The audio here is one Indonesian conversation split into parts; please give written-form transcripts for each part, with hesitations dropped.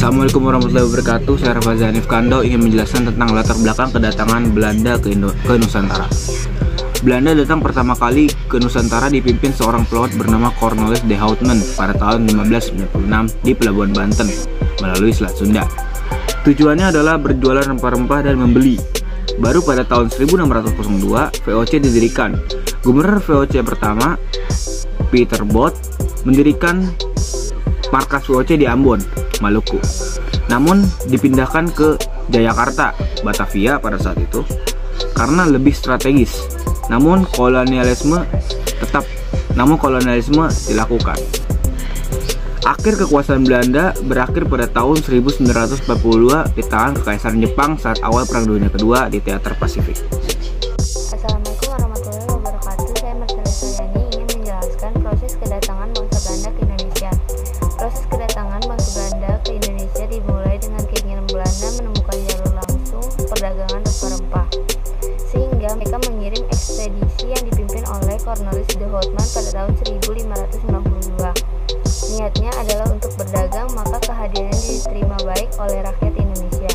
Assalamualaikum warahmatullahi wabarakatuh. Saya Rafael Zanif Kando ingin menjelaskan tentang latar belakang kedatangan Belanda ke Nusantara. Belanda datang pertama kali ke Nusantara dipimpin seorang pelawat bernama Cornelis de Houtman pada tahun 1596 di Pelabuhan Banten melalui Selat Sunda. Tujuannya adalah berjualan rempah-rempah dan membeli. Baru pada tahun 1602 VOC didirikan. Gubernur VOC pertama, Peter Both, mendirikan markas VOC di Ambon, Maluku. Namun dipindahkan ke Jayakarta, Batavia pada saat itu karena lebih strategis. Namun kolonialisme dilakukan. Akhir kekuasaan Belanda berakhir pada tahun 1942 di tangan Kekaisaran Jepang saat awal Perang Dunia Kedua di Teater Pasifik. Assalamualaikum warahmatullahi wabarakatuh. Saya Marcella Suryani ingin menjelaskan proses kedatangan bangsa Belanda ke Indonesia. Proses kedatangan bangsa Belanda ke Indonesia dimulai dengan keinginan Belanda menemukan jalur langsung perdagangan rempah-rempah, sehingga mereka mengirim ekspedisi yang dipimpin oleh Cornelis de Houtman pada tahun 1592. Niatnya adalah untuk berdagang, maka kehadirannya diterima baik oleh rakyat Indonesia.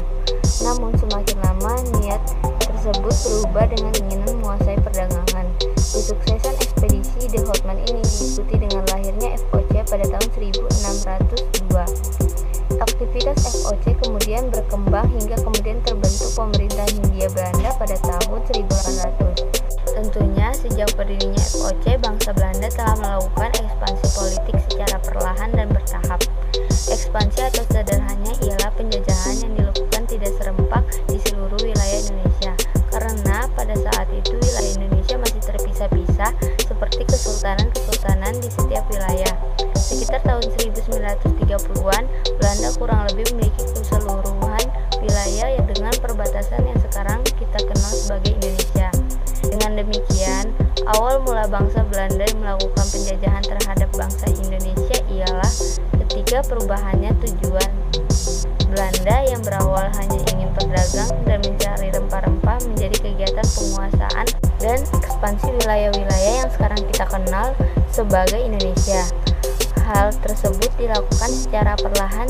Namun semakin lama niat tersebut berubah dengan keinginan menguasai perdagangan. Kesuksesan ekspedisi de Houtman ini diikuti dengan lahirnya VOC pada tahun 1602. Aktivitas VOC kemudian berkembang hingga kemudian terbentuk pemerintah Hindia Belanda pada tahun 1800. Tentunya sejak berdirinya VOC, bangsa Belanda telah melakukan ekspansi politik secara perlahan dan bertahap. Ekspansi atau sederhananya ialah penjajahan yang dilakukan tidak serempak di seluruh wilayah Indonesia, karena pada saat itu wilayah Indonesia masih terpisah-pisah seperti kesultanan-kesultanan di setiap wilayah. Sekitar tahun 1930-an, Belanda kurang lebih memiliki keseluruhan wilayah yang dengan perbatasan yang sekarang kita kenal sebagai Indonesia. Dengan demikian, awal mula bangsa Belanda melakukan penjajahan terhadap bangsa Indonesia ialah ketika perubahannya tujuan Belanda yang berawal hanya ingin berdagang dan mencari rempah-rempah menjadi kegiatan penguasaan dan ekspansi wilayah-wilayah yang sekarang kita kenal sebagai Indonesia. Hal tersebut dilakukan secara perlahan,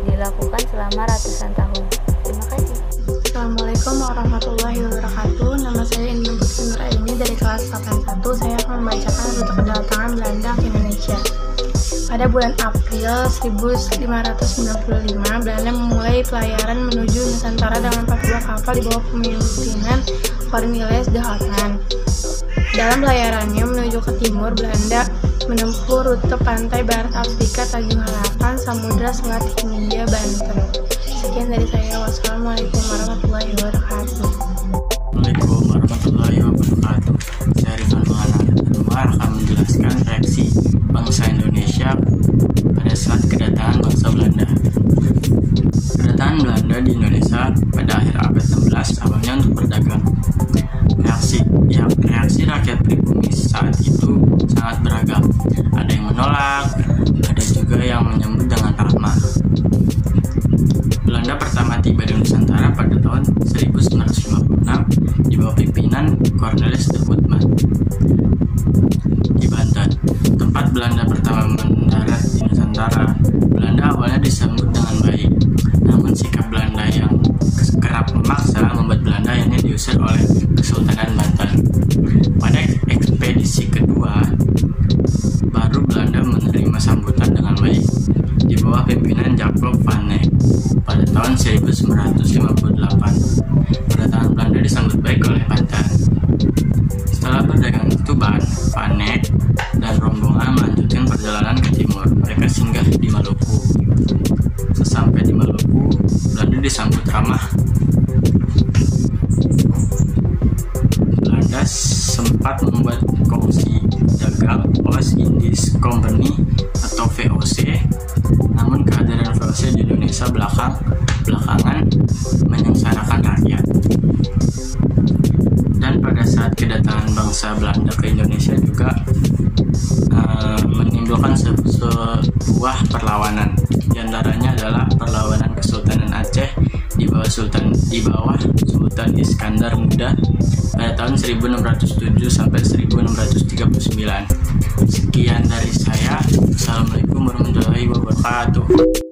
dilakukan selama ratusan tahun. Terima kasih. Assalamualaikum warahmatullahi wabarakatuh. Nama saya Indra Putri Nuraini dari kelas 81. Saya akan membacakan rute kedatangan Belanda ke Indonesia. Pada bulan April 1595, Belanda memulai pelayaran menuju Nusantara dengan 42 kapal di bawah kepemimpinan Cornelis de Houtman. Dalam pelayarannya menuju ke timur, Belanda menempuh rute pantai barat Afrika, Tanjung Harapan, Samudra Selat Hindia, Banten. Sekian dari saya. Wassalamualaikum warahmatullahi wabarakatuh. Waalaikumsalam warahmatullahi wabarakatuh. Saya Rizwan Anwar akan menjelaskan reaksi bangsa Indonesia pada saat kedatangan bangsa Belanda. Kedatangan Belanda di Indonesia pada akhir abad 16 awalnya untuk berdagang. Reaksi rakyat pribumi saat itu sangat beragam. Ada yang menolak, ada juga yang menyambut dengan ramah. Belanda pertama tiba di Nusantara pada tahun 1956 di bawah pimpinan Cornelis de Houtman di Banten. Tempat Belanda pertama mendarat di Nusantara, Belanda awalnya disambut dengan baik. Namun sikap Belanda yang kerap memaksa membuat Belanda akhirnya diusir oleh Kesultanan Banten. Pada ekspedisi kedua, baru Belanda menerima sambutan dengan baik di bawah pimpinan Jacob van Eyck pada tahun 1958. Kedatangan Belanda disambut baik oleh Banten. Setelah berdagang di Tuban, Van Eyck dan rombongan melanjutkan perjalanan ke timur. Mereka singgah di Maluku. Sesampai di Maluku, Belanda disambut ramah. Belanda sempat membuat kongsi dagang West Indies Company atau VOC. Namun kehadiran VOC di Indonesia belakangan menyengsarakan rakyat. Dan pada saat kedatangan bangsa Belanda ke Indonesia juga menimbulkan sebuah perlawanan. Di antaranya adalah perlawanan Kesultanan Aceh di bawah Sultan Iskandar Muda pada tahun 1607 sampai 1639. Sekian dari saya. Assalamualaikum warahmatullahi wabarakatuh.